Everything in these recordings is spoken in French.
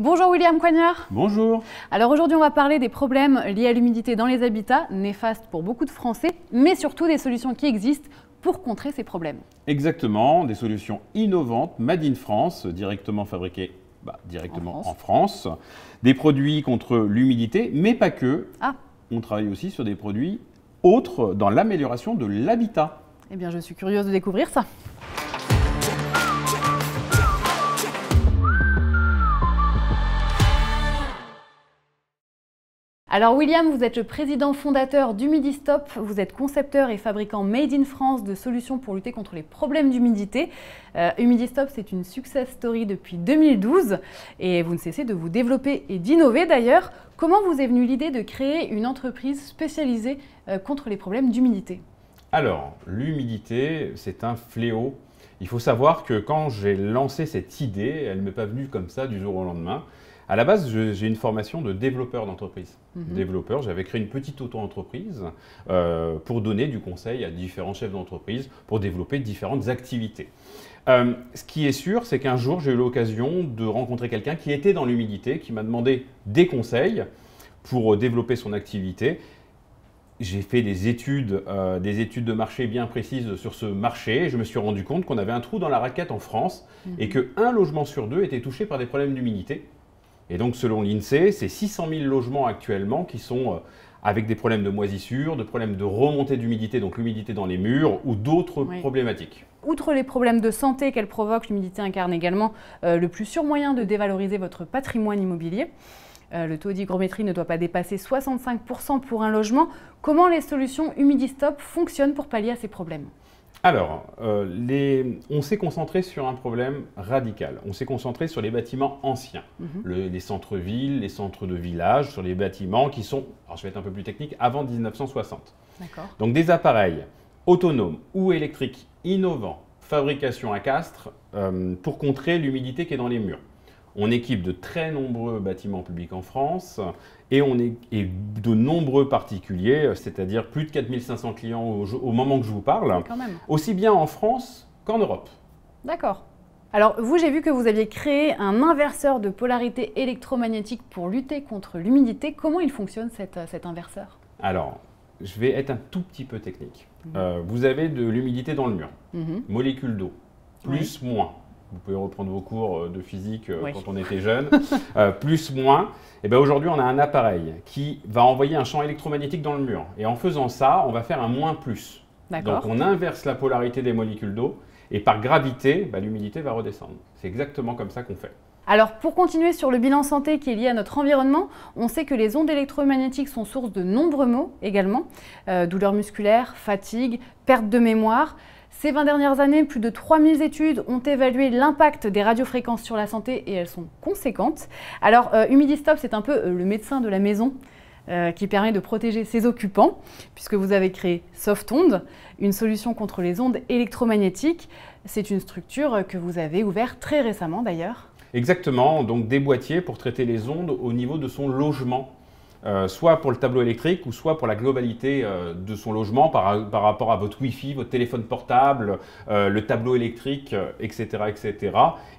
Bonjour William Coignard. Bonjour. Alors aujourd'hui on va parler des problèmes liés à l'humidité dans les habitats, néfastes pour beaucoup de Français, mais surtout des solutions qui existent pour contrer ces problèmes. Exactement, des solutions innovantes, made in France, directement fabriquées en France. Des produits contre l'humidité, mais pas que. On travaille aussi sur des produits autres dans l'amélioration de l'habitat. Eh bien je suis curieuse de découvrir ça. Alors William, vous êtes le président fondateur d'Humidistop, vous êtes concepteur et fabricant made in France de solutions pour lutter contre les problèmes d'humidité. Humidistop, c'est une success story depuis 2012 et vous ne cessez de vous développer et d'innover d'ailleurs. Comment vous est venue l'idée de créer une entreprise spécialisée contre les problèmes d'humidité? Alors, l'humidité, c'est un fléau. Il faut savoir que quand j'ai lancé cette idée, elle ne m'est pas venue comme ça du jour au lendemain. À la base, j'ai une formation de développeur d'entreprise. Développeur, j'avais créé une petite auto-entreprise pour donner du conseil à différents chefs d'entreprise pour développer différentes activités. Ce qui est sûr, c'est qu'un jour, j'ai eu l'occasion de rencontrer quelqu'un qui était dans l'humidité, qui m'a demandé des conseils pour développer son activité. J'ai fait des études de marché bien précises sur ce marché. Je me suis rendu compte qu'on avait un trou dans la raquette en France et qu'un logement sur deux était touché par des problèmes d'humidité. Et donc, selon l'INSEE, c'est 600 000 logements actuellement qui sont avec des problèmes de moisissure, de problèmes de remontée d'humidité, donc l'humidité dans les murs ou d'autres problématiques. Outre les problèmes de santé qu'elle provoque, l'humidité incarne également le plus sûr moyen de dévaloriser votre patrimoine immobilier. Le taux d'hygrométrie ne doit pas dépasser 65% pour un logement. Comment les solutions Humidistop fonctionnent pour pallier à ces problèmes ? Alors, on s'est concentré sur un problème radical. On s'est concentré sur les bâtiments anciens, les centres-villes, les centres de village, sur les bâtiments qui sont, alors je vais être un peu plus technique, avant 1960. Donc des appareils autonomes ou électriques innovants, fabrication à Castres, pour contrer l'humidité qui est dans les murs. On équipe de très nombreux bâtiments publics en France et de nombreux particuliers, c'est-à-dire plus de 4500 clients au moment que je vous parle, aussi bien en France qu'en Europe. D'accord. Alors vous, j'ai vu que vous aviez créé un inverseur de polarité électromagnétique pour lutter contre l'humidité. Comment il fonctionne cet inverseur? Alors, je vais être un tout petit peu technique. Vous avez de l'humidité dans le mur, molécules d'eau, plus, moins. Vous pouvez reprendre vos cours de physique quand on était jeune, plus, moins. Et bien aujourd'hui, on a un appareil qui va envoyer un champ électromagnétique dans le mur. Et en faisant ça, on va faire un moins plus. Donc on inverse la polarité des molécules d'eau et par gravité, l'humidité va redescendre. C'est exactement comme ça qu'on fait. Alors pour continuer sur le bilan santé qui est lié à notre environnement, on sait que les ondes électromagnétiques sont source de nombreux maux également, douleurs musculaires, fatigue, perte de mémoire. Ces 20 dernières années, plus de 3000 études ont évalué l'impact des radiofréquences sur la santé et elles sont conséquentes. Alors, Humidistop, c'est un peu le médecin de la maison qui permet de protéger ses occupants, puisque vous avez créé Softonde, une solution contre les ondes électromagnétiques. C'est une structure que vous avez ouverte très récemment d'ailleurs. Exactement, donc des boîtiers pour traiter les ondes au niveau de son logement. Soit pour le tableau électrique ou soit pour la globalité de son logement par rapport à votre Wi-Fi, votre téléphone portable, le tableau électrique, etc., etc.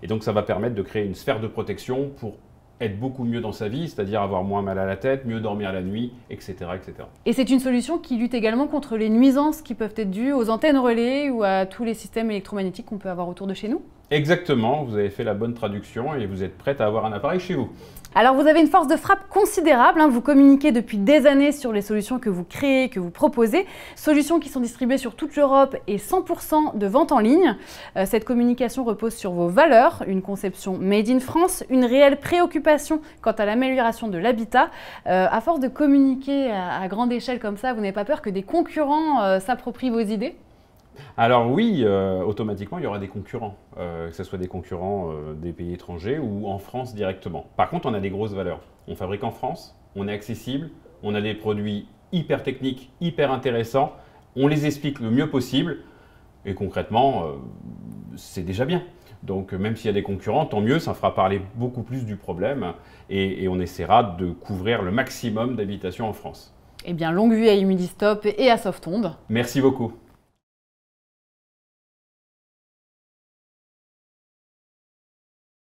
Et donc ça va permettre de créer une sphère de protection pour être beaucoup mieux dans sa vie, c'est-à-dire avoir moins mal à la tête, mieux dormir la nuit, etc., etc. Et c'est une solution qui lutte également contre les nuisances qui peuvent être dues aux antennes relais ou à tous les systèmes électromagnétiques qu'on peut avoir autour de chez nous? Exactement, vous avez fait la bonne traduction et vous êtes prête à avoir un appareil chez vous. Alors vous avez une force de frappe considérable, vous communiquez depuis des années sur les solutions que vous créez, que vous proposez, solutions qui sont distribuées sur toute l'Europe et 100% de vente en ligne. Cette communication repose sur vos valeurs, une conception made in France, une réelle préoccupation quant à l'amélioration de l'habitat. À force de communiquer à grande échelle comme ça, vous n'avez pas peur que des concurrents s'approprient vos idées ? Alors oui, automatiquement, il y aura des concurrents, que ce soit des concurrents des pays étrangers ou en France directement. Par contre, on a des grosses valeurs. On fabrique en France, on est accessible, on a des produits hyper techniques, hyper intéressants, on les explique le mieux possible et concrètement, c'est déjà bien. Donc même s'il y a des concurrents, tant mieux, ça fera parler beaucoup plus du problème et on essaiera de couvrir le maximum d'habitations en France. Eh bien, longue vie à Humidistop et à Softonde. Merci beaucoup.